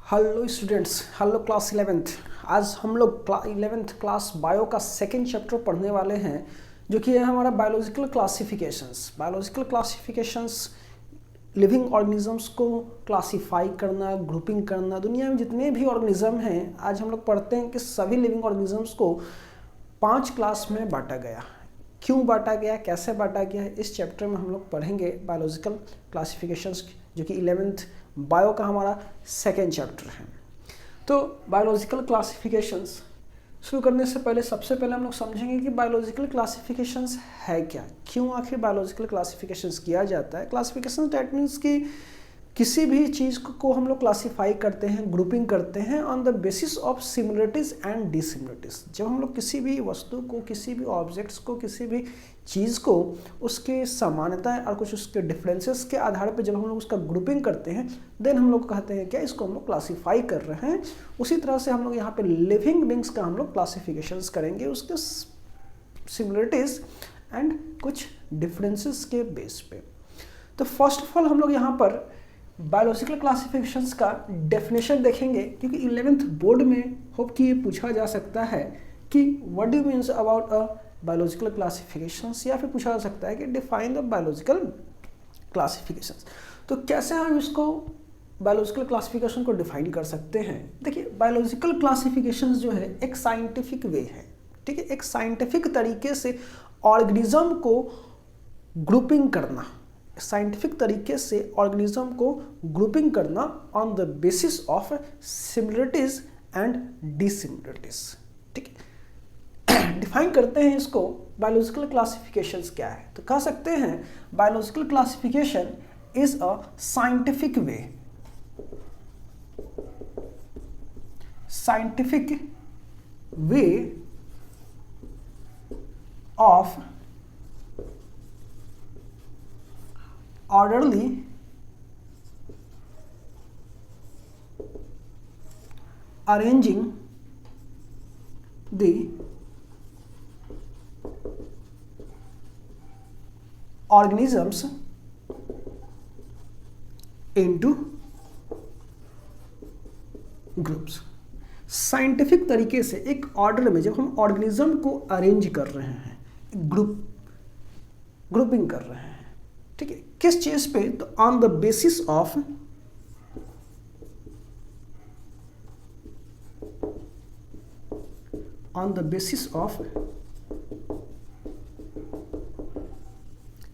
Hello students, hello class 11th। आज हम लोग 11th क्लास बायो का सेकेंड चैप्टर पढ़ने वाले हैं, जो कि है हमारा biological classifications. Biological classifications living organisms को क्लासिफाई करना, ग्रुपिंग करना। दुनिया में जितने भी ऑर्गेनिज्म हैं, आज हम लोग पढ़ते हैं कि सभी लिविंग ऑर्गेनिजम्स को 5 क्लास में बांटा गया। क्यों बांटा गया, कैसे बांटा गया है, इस चैप्टर में हम लोग पढ़ेंगे बायोलॉजिकल क्लासिफिकेशंस, जो कि 11th बायो का हमारा सेकेंड चैप्टर है। तो बायोलॉजिकल क्लासिफिकेशंस शुरू करने से पहले सबसे पहले हम लोग समझेंगे कि बायोलॉजिकल क्लासिफिकेशंस है क्या, क्यों आखिर बायोलॉजिकल क्लासिफिकेशंस किया जाता है। क्लासिफिकेशन दैट मीन्स कि किसी भी चीज़ को हम लोग क्लासिफाई करते हैं, ग्रुपिंग करते हैं on the basis of similarities and dissimilarities. जब हम लोग किसी भी वस्तु को, किसी भी ऑब्जेक्ट्स को, किसी भी चीज़ को उसके समानताएं और कुछ उसके डिफरेंसेस के आधार पर जब हम लोग उसका ग्रुपिंग करते हैं, देन हम लोग कहते हैं क्या, इसको हम लोग क्लासीफाई कर रहे हैं। उसी तरह से हम लोग यहाँ पे लिविंग बींग्स का हम लोग क्लासिफिकेशंस करेंगे उसके सिमिलरिटीज़ एंड कुछ डिफरेंसेस के बेस पे। तो फर्स्ट ऑफ ऑल हम लोग यहाँ पर बायोलॉजिकल क्लासिफिकेशंस का डेफिनेशन देखेंगे, क्योंकि 11th बोर्ड में होप कि ये पूछा जा सकता है कि what do means about a biological classifications, या फिर पूछा जा सकता है कि डिफाइन द बायोलॉजिकल क्लासिफिकेशंस। तो कैसे हम इसको बायोलॉजिकल क्लासिफिकेशन को डिफाइन कर सकते हैं। देखिए, बायोलॉजिकल क्लासिफिकेशंस जो है एक साइंटिफिक वे है, ठीक है, एक साइंटिफिक तरीके से ऑर्गेनिज्म को ग्रुपिंग करना, साइंटिफिक तरीके से ऑर्गेनिज्म को ग्रुपिंग करना on the basis of similarities and dissimilarities. ठीक है, डिफाइन करते हैं इसको। बायोलॉजिकल क्लासिफिकेशंस क्या है, तो कह सकते हैं biological classification is a scientific way, scientific way of orderly arranging the organisms into groups। Scientific तरीके से एक ऑर्डर में जब हम ऑर्गेनिज्म को अरेंज कर रहे हैं, ग्रुपिंग कर रहे हैं, ठीक है, किस चीज पे, तो on the basis of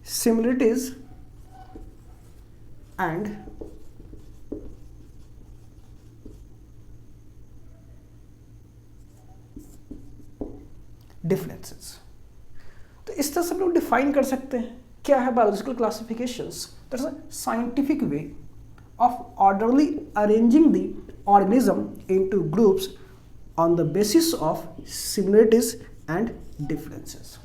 similarities and differences. तो इस तरह से हम लोग डिफाइन कर सकते हैं क्या है biological classifications. That's a scientific way of orderly arranging the organism into groups on the basis of similarities and differences.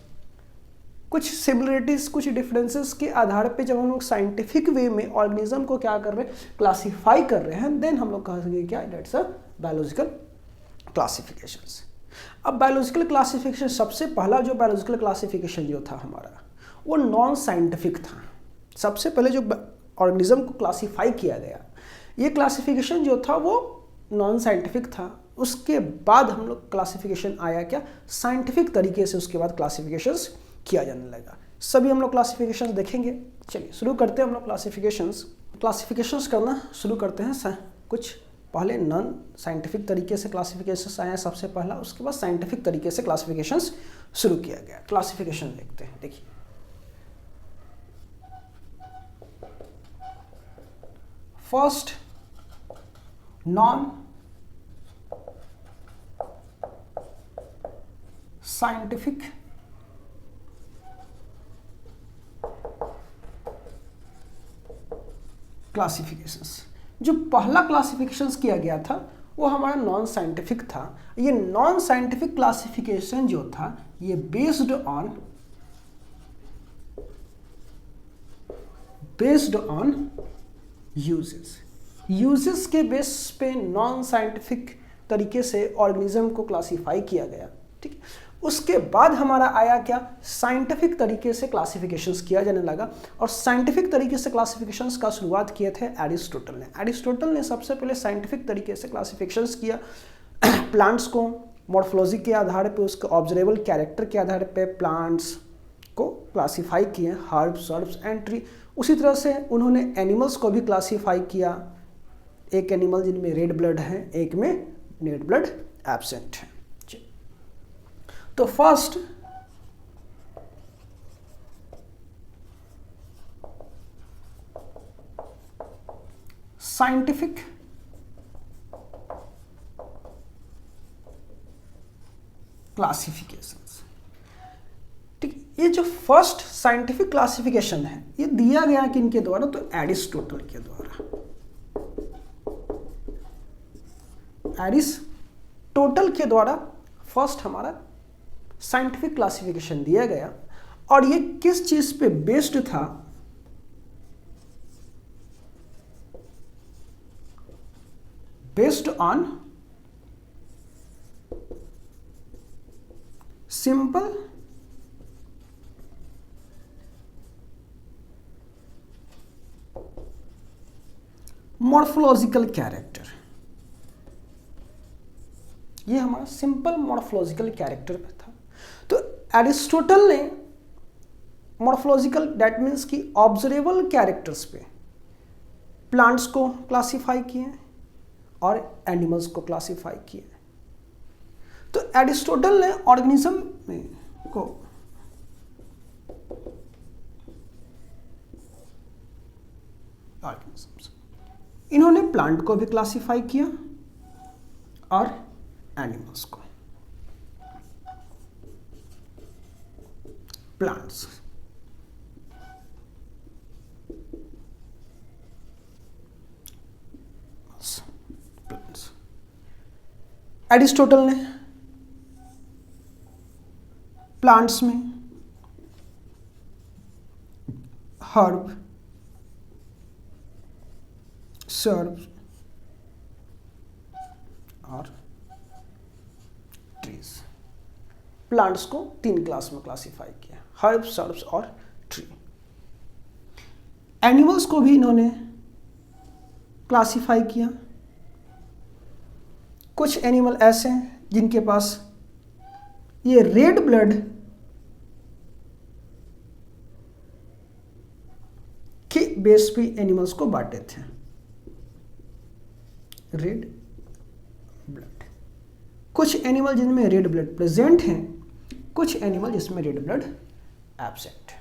कुछ सिमिलरिटीज, कुछ डिफरेंसेस के आधार पे जब हम लोग साइंटिफिक वे में ऑर्गेनिज्म को क्या कर रहे हैं, क्लासीफाई कर रहे हैं, देन हम लोग कह सकेंगे क्या, दैट्स अ बायोलॉजिकल क्लासिफिकेशंस। अब बायोलॉजिकल क्लासिफिकेशन, सबसे पहला जो बायोलॉजिकल क्लासिफिकेशन जो था हमारा, वो नॉन साइंटिफिक था। सबसे पहले जो ऑर्गेनिज्म को क्लासिफाई किया गया, ये क्लासिफिकेशन जो था वो नॉन साइंटिफिक था। उसके बाद हम लोग क्लासिफिकेशन आया क्या, साइंटिफिक तरीके से उसके बाद क्लासिफिकेशंस किया जाने लगा। सभी हम लोग क्लासिफिकेशंस देखेंगे। चलिए शुरू करते हैं हम लोग क्लासिफिकेशंस करना शुरू करते हैं। कुछ पहले नॉन साइंटिफिक तरीके से क्लासिफिकेशंस आए सबसे पहला, उसके बाद साइंटिफिक तरीके से क्लासिफिकेशंस शुरू किया गया। क्लासिफिकेशन देखते हैं। देखिए, फर्स्ट नॉन साइंटिफिक क्लासिफिकेशंस। जो पहला क्लासिफिकेशंस किया गया था वो हमारा नॉन साइंटिफिक था। ये नॉन साइंटिफिक क्लासिफिकेशन जो था, ये बेस्ड ऑन यूजेस के बेस पे नॉन साइंटिफिक तरीके से ऑर्गेनिज्म को क्लासिफाई किया गया। ठीक है, उसके बाद हमारा आया क्या, साइंटिफिक तरीके से क्लासिफिकेशंस किया जाने लगा। और साइंटिफिक तरीके से क्लासिफिकेशंस का शुरुआत किए थे एरिस्टोटल ने। एरिस्टोटल ने सबसे पहले साइंटिफिक तरीके से क्लासिफिकेशंस किया प्लांट्स को मॉर्फोलॉजी के आधार पे, उसके ऑब्जर्वेबल कैरेक्टर के आधार पे प्लांट्स को क्लासीफाई किए, हर्ब्स, सर्ब्स एंड ट्री। उसी तरह से उन्होंने एनिमल्स को भी क्लासीफाई किया, एक एनिमल जिनमें रेड ब्लड है, एक में रेड ब्लड एब्सेंट है। तो फर्स्ट साइंटिफिक क्लासिफिकेशंस, ठीक। ये जो फर्स्ट साइंटिफिक क्लासिफिकेशन है ये दिया गया किनके द्वारा, तो एरिस्टोटल के द्वारा। एरिस्टोटल के द्वारा फर्स्ट हमारा साइंटिफिक क्लासिफिकेशन दिया गया। और ये किस चीज पे बेस्ड था, based on simple morphological character. ये हमारा सिंपल मॉर्फोलॉजिकल कैरेक्टर पे था। तो एरिस्टोटल ने मॉर्फोलॉजिकल, दैट मीन्स कि ऑब्जर्वेबल कैरेक्टर्स पे प्लांट्स को क्लासिफाई किए और एनिमल्स को क्लासिफाई किए। तो एरिस्टोटल ने ऑर्गेनिज्म में को इन्होंने प्लांट को भी क्लासिफाई किया और एनिमल्स को। प्लांट्स, एरिस्टोटल ने प्लांट्स में हर्ब, सर्ब और ट्रीज, प्लांट्स को 3 क्लास में क्लासिफाई किया, हर्ब, सर्ब्स और ट्री। एनिमल्स को भी इन्होंने क्लासिफाई किया। कुछ एनिमल ऐसे हैं जिनके पास ये रेड ब्लड के बेस पे एनिमल्स को बांटे थे, रेड ब्लड। कुछ एनिमल जिनमें रेड ब्लड प्रेजेंट हैं, कुछ एनिमल जिसमें रेड ब्लड एब्सेंट है।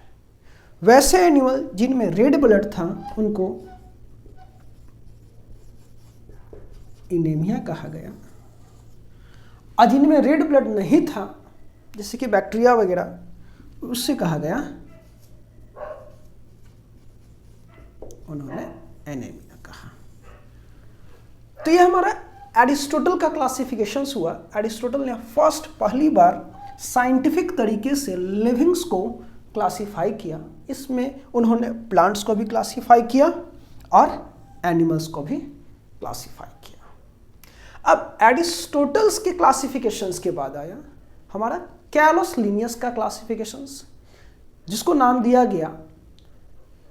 वैसे एनिमल जिनमें रेड ब्लड था उनको इनेमिया कहा गया, और जिनमें रेड ब्लड नहीं था जैसे कि बैक्टीरिया वगैरह, उससे कहा गया, उन्होंने एनीमिया कहा। तो ये हमारा एरिस्टोटल का क्लासिफिकेशन हुआ। एरिस्टोटल ने फर्स्ट पहली बार साइंटिफिक तरीके से लिविंग्स को क्लासिफाई किया। इसमें उन्होंने प्लांट्स को भी क्लासिफाई किया और एनिमल्स को भी क्लासिफाई किया। अब एरिस्टोटल्स के क्लासिफिकेशंस के बाद आया हमारा कैलोस लिनियस का क्लासिफिकेशंस, जिसको नाम दिया गया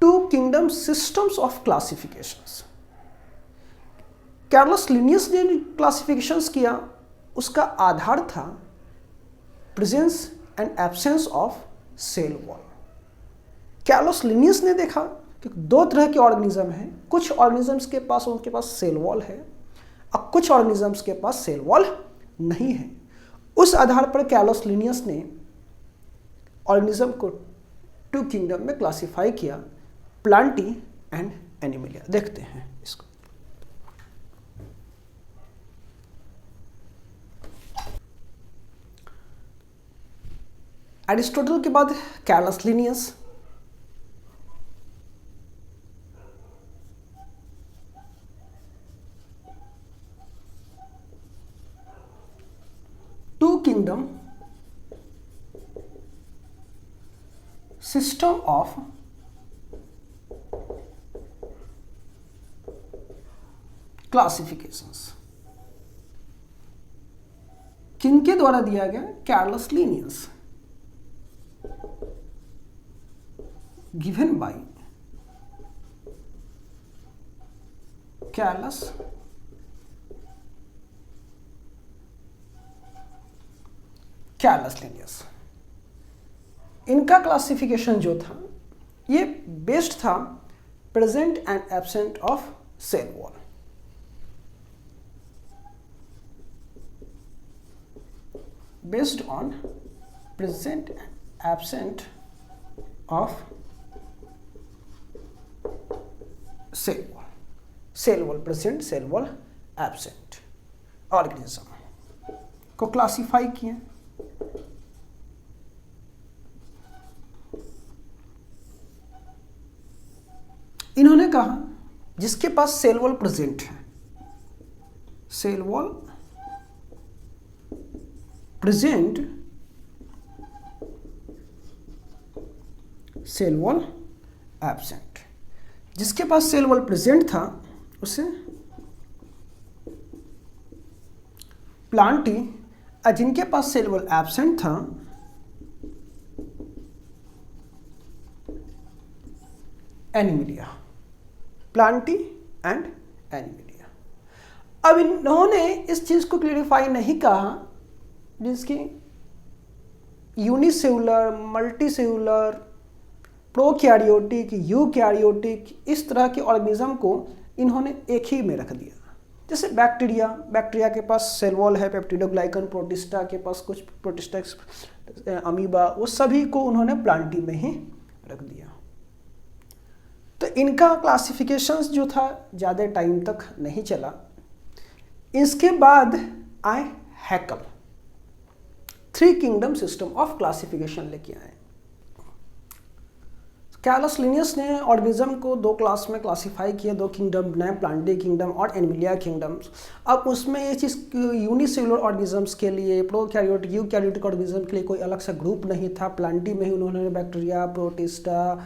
2 kingdom systems of classifications. Carolus Linnaeus ने क्लासिफिकेशंस किया, उसका आधार था presence and absence of cell wall. Carolus Linnaeus ने देखा कि 2 तरह के ऑर्गेनिज्म हैं, कुछ ऑर्गेनिजम्स के पास उनके पास सेल वॉल है और कुछ ऑर्गेनिजम्स के पास सेल वॉल नहीं है। उस आधार पर कैलोस लिनियस ने ऑर्गेनिज्म को 2 किंगडम में क्लासिफाई किया, प्लांटी एंड एनिमलिया। देखते हैं इसको। एरिस्टोटल के बाद Carolus Linnaeus, kingdom system of classifications। किनके द्वारा दिया गया? Carolus Linnaeus, given by Carolus Linnaeus. इनका क्लासिफिकेशन जो था ये बेस्ड था present and absent of cell wall. Based on present and absent of cell wall, cell wall present, cell wall absent organism को क्लासिफाई किए। इन्होंने कहा जिसके पास सेल वॉल प्रेजेंट है, cell wall present, cell wall absent. जिसके पास cell wall present था उसे प्लांटी, और जिनके पास सेल वॉल एब्सेंट था एनिमिलिया, प्लांटी एंड एनिमिलिया। अब इन्होंने इस चीज को क्लियरिफाई नहीं कहा जिसकी यूनिसेलुलर, मल्टीसेलुलर, प्रोकैरियोटिक, यूकैरियोटिक, इस तरह के ऑर्गेनिज्म को इन्होंने एक ही में रख दिया। जैसे बैक्टीरिया, बैक्टीरिया के पास सेल वॉल है, पेप्टिडोग्लाइकन, प्रोटिस्टा के पास कुछ प्रोटिस्टा, अमीबा, वो सभी को उन्होंने प्लांटी में ही रख दिया। तो इनका क्लासिफिकेशंस जो था ज़्यादा टाइम तक नहीं चला। इसके बाद आए हैकल, 3 किंगडम सिस्टम ऑफ क्लासिफिकेशन लेके आए। कार्लस लिनियस ने ऑर्गेनिज्म को 2 क्लास में क्लासिफाई किया, 2 किंगडम बनाए, प्लांटी किंगडम और एनिमिलिया किंगडम्स। अब उसमें ये चीज़ यूनिसेलुलर ऑर्गेनिजम्स के लिए, प्रोकैरियोटिक, यूकैरियोटिक ऑर्गेनिज्म के लिए कोई अलग सा ग्रुप नहीं था। प्लांटी में ही उन्होंने बैक्टीरिया, प्रोटिस्टा,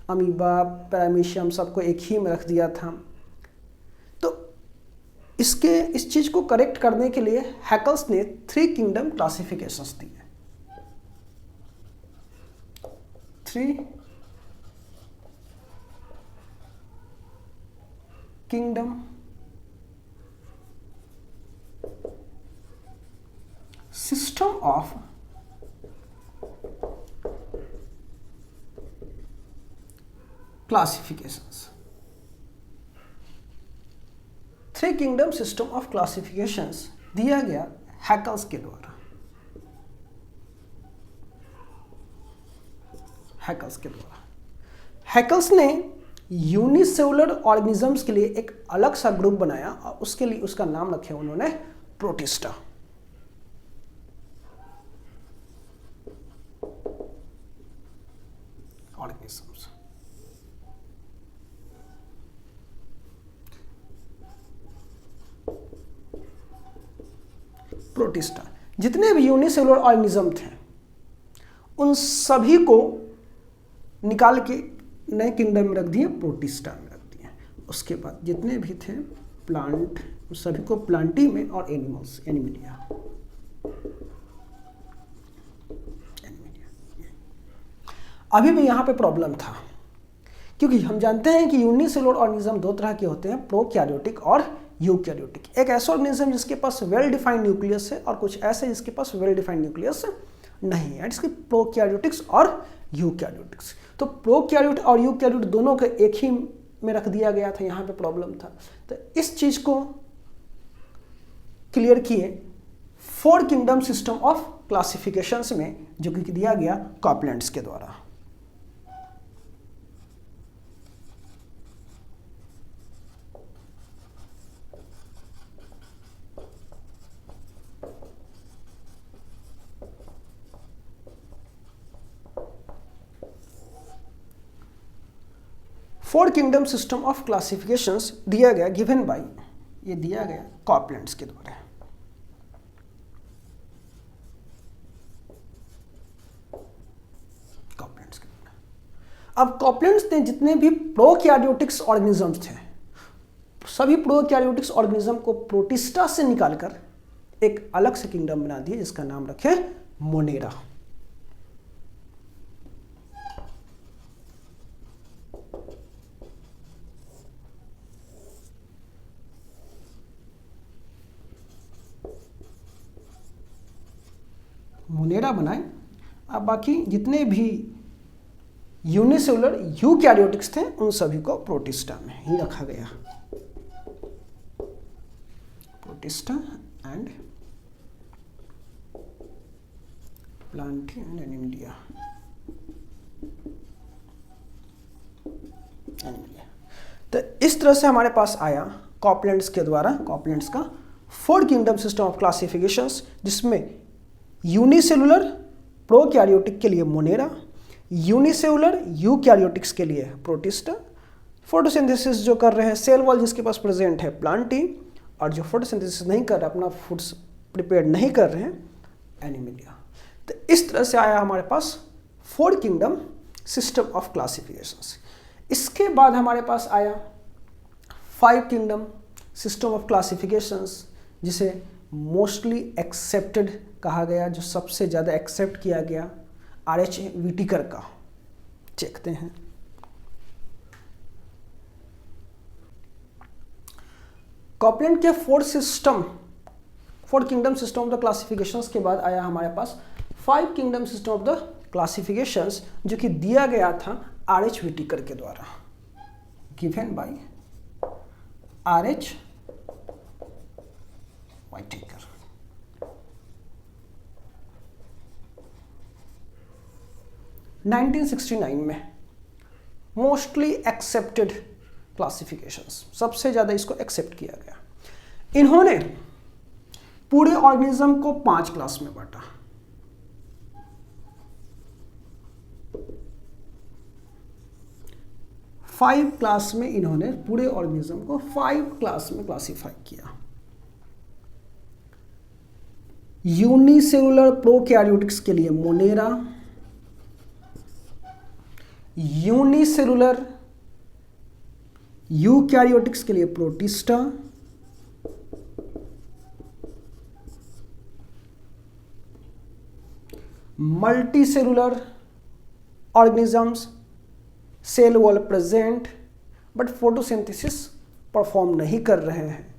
अमीबा, पैरामीशियम सबको एक ही में रख दिया था। तो इस चीज़ को करेक्ट करने के लिए हैकल्स ने 3 किंगडम क्लासिफिकेशंस दिए। 3 kingdom system of classifications. 3 kingdom system of classifications दिया गया हैकल्स के द्वारा। हैकल्स ने यूनिसेलुलर ऑर्गेनिजम्स के लिए एक अलग सा ग्रुप बनाया और उसके लिए उसका नाम रखे उन्होंने प्रोटिस्टा। ऑर्गेनिजम्स प्रोटिस्टा, जितने भी यूनिसेलुलर ऑर्गेनिज्म थे उन सभी को निकाल के नए किंगडम में रख दिए, प्रोटिस्टा में रख दिए। उसके बाद जितने भी थे प्लांट, सभी को प्लांटी में, और एनिमल्स, एनिमिलिया। अभी भी यहाँ पे प्रॉब्लम था क्योंकि हम जानते हैं कि यूनिसेलुलर ऑर्गेनिज्म 2 तरह के होते हैं, प्रोकैरियोटिक और यूकैरियोटिक। एक ऐसा ऑर्गेनिज्म जिसके पास वेल डिफाइंड न्यूक्लियस है और कुछ ऐसे जिसके पास वेल डिफाइंड न्यूक्लियस नहीं है, इसके प्रोकैरियोटिक्स और यूकैरियोटिक्स। तो प्रोकैरियोट और यूकैरियोट दोनों को एक ही में रख दिया गया था, यहाँ पे प्रॉब्लम था। तो इस चीज को क्लियर किए 4 किंगडम सिस्टम ऑफ क्लासिफिकेशंस में, जो कि दिया गया कॉपलैंड्स के द्वारा। Four kingdom system of classifications दिया गया, गिवन बाय, ये दिया गया कॉपलैंड्स के द्वारा। अब कॉपलैंड्स ने जितने भी प्रोकैरियोटिक्स ऑर्गेनिजम्स थे, सभी प्रोकैरियोटिक्स ऑर्गेनिज्म को प्रोटिस्टा से निकालकर एक अलग से किंगडम बना दिए जिसका नाम रखे मोनेरा। मोनेरा बनाए। अब बाकी जितने भी यूनिसेलुलर यूकैरियोटिक्स थे उन सभी को प्रोटिस्टा में ही रखा गया। Protista and Plantae and animalia. तो इस तरह से हमारे पास आया कॉपलैंड्स के द्वारा, कॉपलैंड्स का 4 किंगडम सिस्टम ऑफ क्लासिफिकेशंस, जिसमें यूनिसेलुलर प्रोकैरियोटिक के लिए मोनेरा, यूनिसेलुलर यूकैरियोटिक्स के लिए प्रोटिस्टा, फोटोसिंथेसिस जो कर रहे हैं सेल वॉल जिसके पास प्रेजेंट है प्लांटी, और जो फोटोसिंथेसिस नहीं कर रहे, अपना फूड्स प्रिपेयर नहीं कर रहे हैं, एनिमिलिया। तो इस तरह से आया हमारे पास 4 किंगडम सिस्टम ऑफ क्लासिफिकेशंस। इसके बाद हमारे पास आया 5 किंगडम सिस्टम ऑफ क्लासिफिकेशंस, जिसे मोस्टली एक्सेप्टेड कहा गया, जो सबसे ज़्यादा एक्सेप्ट किया गया RH व्हिटेकर का। देखते हैं कॉपलैंड के 4 kingdom system of the classifications के बाद आया हमारे पास 5 kingdom system of the classifications, जो कि दिया गया था RH व्हिटेकर के द्वारा, given by RH Whittaker. Nineteen 1969 में मोस्टली एक्सेप्टेड क्लासिफिकेशंस, सबसे ज़्यादा इसको एक्सेप्ट किया गया। इन्होंने पूरे ऑर्गेनिज्म को 5 क्लास में बांटा। फाइव क्लास में इन्होंने पूरे ऑर्गेनिज्म को 5 क्लास में क्लासिफाई किया। यूनिसेलुलर प्रोकैरियोटिक्स के लिए मोनेरा, यूनिसेलुलर यूकैरियोटिक्स के लिए Protista, multicellular organisms cell wall present but photosynthesis perform नहीं कर रहे हैं।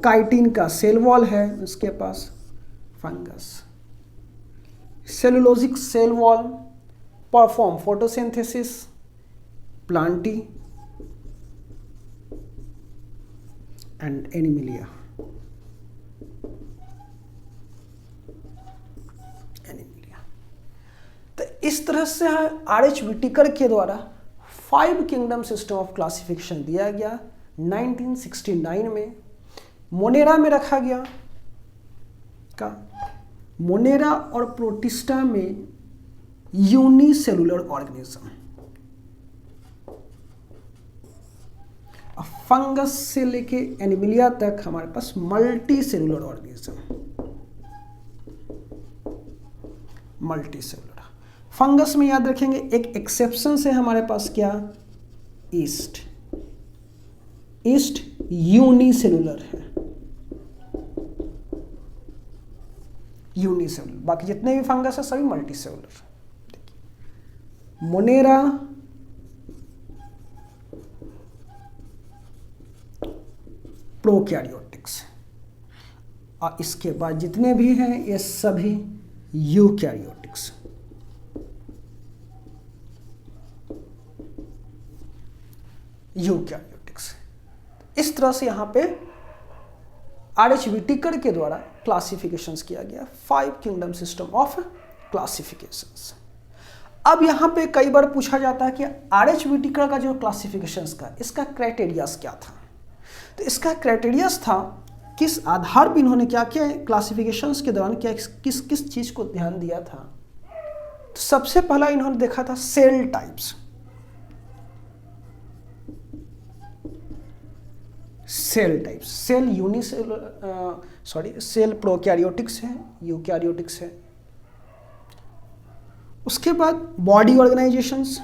काइटिन का सेल वॉल है उसके पास, fungus. Cellulosic cell wall perform photosynthesis, plantae and animalia. तो इस तरह से RH व्हिटेकर के द्वारा 5 किंगडम सिस्टम ऑफ क्लासिफिकेशन दिया गया 1969 में। मोनेरा में रखा गया का मोनेरा और प्रोटिस्टा में यूनिसेलुलर ऑर्गेनिज्म, फंगस से लेके एनिमिलिया तक हमारे पास multi cellular organism. Multi cellular fungus में याद रखेंगे एक एक्सेप्शन से हमारे पास क्या, ईस्ट। ईस्ट यूनिसेलुलर है, यूनिसेलुलर। बाकी जितने भी फंगस है सभी मल्टी सेलुलर। मोनेरा प्रोकैरियोटिक्स, और इसके बाद जितने भी हैं ये सभी यूकैरियोटिक्स। यूकैरियोटिक्स। इस तरह से यहाँ पे RH व्हिटेकर के द्वारा क्लासिफिकेशंस किया गया 5 किंगडम सिस्टम ऑफ क्लासिफिकेशंस। अब यहाँ पे कई बार पूछा जाता है कि RH व्हिटेकर का जो क्लासिफिकेशंस का इसका क्राइटेरियाज क्या था। तो इसका क्राइटेरियाज था किस आधार पर इन्होंने क्या किया क्लासिफिकेशंस के दौरान, क्या किस किस चीज़ को ध्यान दिया था। तो सबसे पहला इन्होंने देखा था cell types. Cell types, cell unicellular cell prokaryotics है, यूकैरियोटिक्स है। उसके बाद body organisations,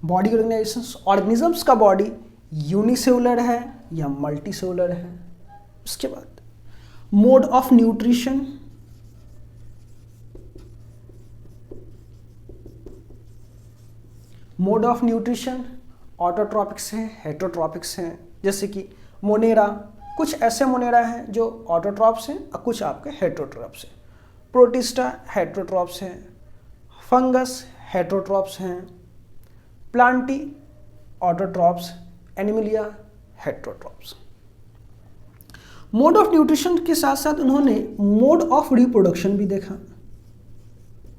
body organisations, organisms का बॉडी यूनिसेलुलर है या मल्टीसेलुलर है। उसके बाद mode of nutrition, mode of nutrition autotrophics हैं, हेटरोट्रॉपिक्स हैं। जैसे कि मोनेरा, कुछ ऐसे मोनेरा हैं जो ऑटोट्रॉप्स हैं और कुछ आपके हेटरोट्रॉप्स हैं। प्रोटिस्टा हेटरोट्रॉप्स हैं, फंगस हेटरोट्रॉप्स हैं, Plantae autotrophs, Animalia heterotrophs. Mode of nutrition के साथ साथ उन्होंने मोड ऑफ रिप्रोडक्शन भी देखा।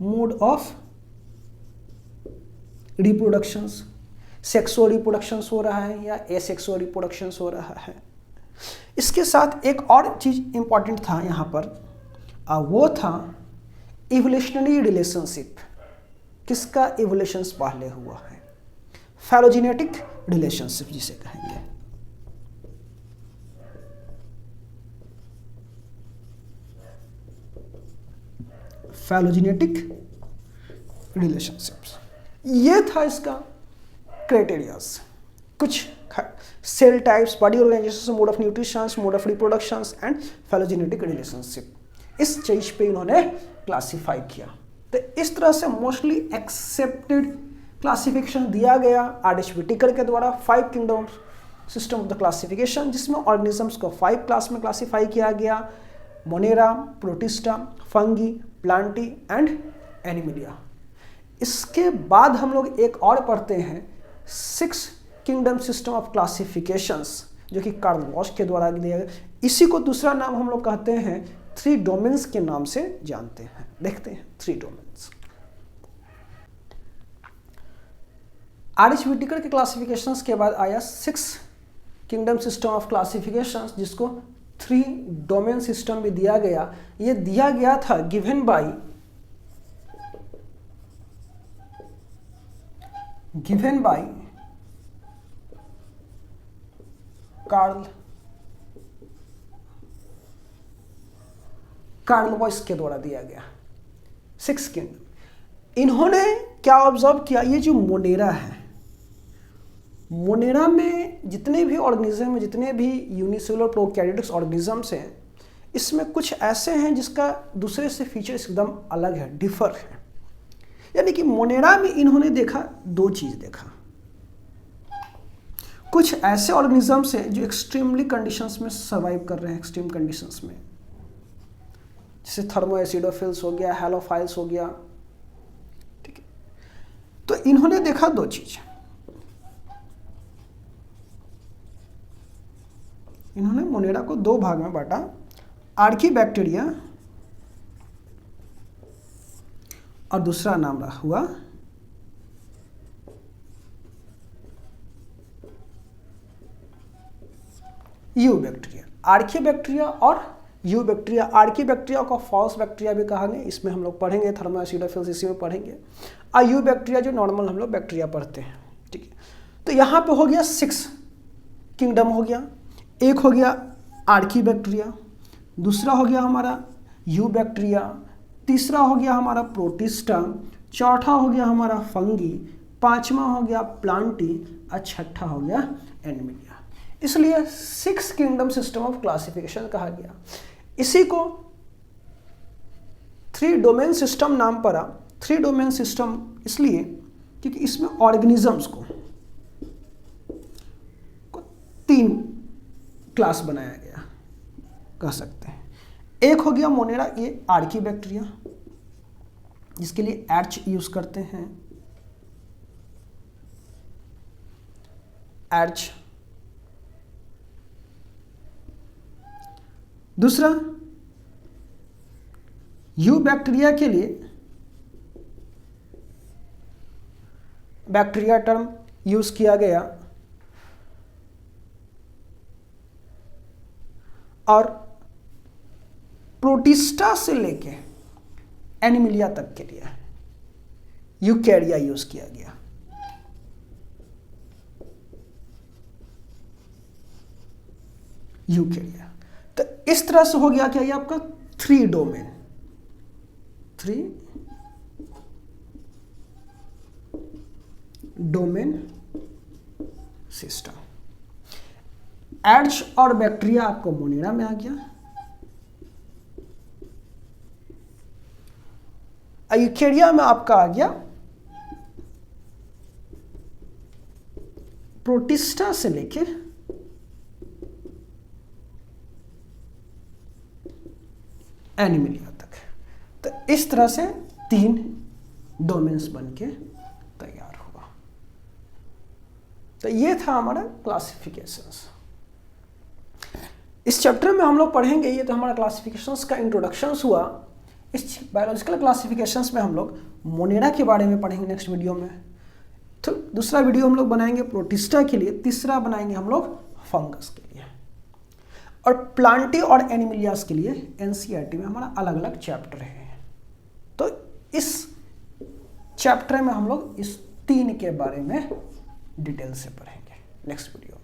Mode of reproductions, sexual reproductions हो रहा है या एसेक्सुअल रिप्रोडक्शंस हो रहा है। इसके साथ एक और चीज इंपॉर्टेंट था यहाँ पर, वो था इवोल्यूशनरी रिलेशनशिप। किसका इवोल्यूशंस पहले हुआ है? फाइलोजेनेटिक रिलेशनशिप जिसे कहेंगे। फाइलोजेनेटिक रिलेशनशिप्स, ये था इसका क्राइटेरियाज। कुछ cell types, body organisation, mode of nutrition, mode of reproduction and phylogenetic relationship, इस चीज पे इन्होंने क्लासिफाई किया। तो इस तरह से मोस्टली एक्सेप्टेड क्लासिफिकेशन दिया गया आर.एच. व्हिटेकर के द्वारा 5 kingdom system of the classification, जिसमें ऑर्गेनिजम्स को 5 क्लास में क्लासिफाई किया गया: Monera, protista, fungi, Plantae and Animalia. इसके बाद हम लोग एक और पढ़ते हैं 6 किंगडम सिस्टम ऑफ क्लासिफिकेशंस, जो कि कार्ल वॉश के द्वारा दिया गया। इसी को दूसरा नाम हम लोग कहते हैं 3 डोमेन्स के नाम से जानते हैं। देखते हैं 3 डोमेन्स। आर.एच. व्हिटेकर के क्लासिफिकेशंस के बाद आया 6 किंगडम सिस्टम ऑफ क्लासिफिकेशंस, जिसको 3 डोमेन सिस्टम भी दिया गया। ये दिया गया था गिवन बाय कार्ल वॉश के द्वारा दिया गया 6 किंगडम। इन्होंने क्या ऑब्जर्व किया? ये जो मोनेरा है, मोनेरा में जितने भी ऑर्गेनिज्म, जितने भी यूनिसेलुलर प्रोकैरियोटिक ऑर्गेनिजम्स हैं, इसमें कुछ ऐसे हैं जिसका दूसरे से फीचर्स एकदम अलग है, डिफर है। यानी कि मोनेरा में इन्होंने देखा 2 चीज देखा। कुछ ऐसे ऑर्गेनिजम्स हैं जो एक्सट्रीमली कंडीशंस में सर्वाइव कर रहे हैं, एक्सट्रीम कंडीशंस में, जैसे थर्मोएसिडोफिल्स हो गया, हैलोफाइल्स हो गया। ठीक है, तो इन्होंने देखा 2 चीज। इन्होंने मोनेरा को 2 भाग में बांटा, आर्कीबैक्टीरिया और दूसरा नाम हुआ यूबैक्टीरिया। आर्कीबैक्टीरिया और यूबैक्टीरिया। आर्कीबैक्टीरिया को फॉल्स बैक्टीरिया भी कहा गया, इसमें हम लोग पढ़ेंगे, थर्मोएसिडोफिल्स इसी में पढ़ेंगे। और यूबैक्टीरिया जो नॉर्मल हम लोग बैक्टीरिया पढ़ते हैं। ठीक है, तो यहाँ पे हो गया 6 किंगडम हो गया। एक हो गया आर्कीबैक्टीरिया, दूसरा हो गया हमारा यूबैक्टीरिया, तीसरा हो गया हमारा प्रोटिस्टा, चौथा हो गया हमारा फंगी, 5वां हो गया प्लांटी और 6ठा हो गया एनिमिलिया। इसलिए 6 किंगडम सिस्टम ऑफ क्लासिफिकेशन कहा गया। इसी को 3 डोमेन सिस्टम नाम पड़ा। 3 डोमेन सिस्टम इसलिए क्योंकि इसमें ऑर्गेनिजम्स को 3 क्लास बनाया गया, कह सकते हैं। एक हो गया मोनेरा, ये आर्कीबैक्टीरिया, जिसके लिए एच यूज करते हैं, एच। दूसरा यूबैक्टीरिया के लिए बैक्टीरिया टर्म यूज किया गया, और प्रोटिस्टा से लेके एनिमिलिया तक के लिए यूकैरिया यूज किया गया। यूकैरिया। तो इस तरह से हो गया क्या, ये आपका 3 डोमेन, 3 डोमेन सिस्टम। एड्स और बैक्टीरिया आपको मोनेरा में आ गया। यूकेरिया में आपका आ गया प्रोटिस्टा से लेके एनिमिलिया तक। तो इस तरह से 3 डोमेन्स बनके तैयार हुआ। तो ये था हमारा क्लासिफिकेशंस। इस चैप्टर में हम लोग पढ़ेंगे, ये तो हमारा क्लासिफिकेशंस का इंट्रोडक्शंस हुआ। इस बायोलॉजिकल क्लासिफिकेशंस में हम लोग मोनेरा के बारे में पढ़ेंगे नेक्स्ट वीडियो में। तो दूसरा वीडियो हम लोग बनाएंगे प्रोटिस्टा के लिए, तीसरा बनाएंगे हम लोग फंगस के लिए, और प्लांटी और एनिमिलियास के लिए एनसीईआरटी में हमारा अलग अलग चैप्टर है। तो इस चैप्टर में हम लोग इस 3 के बारे में डिटेल से पढ़ेंगे नेक्स्ट वीडियो में।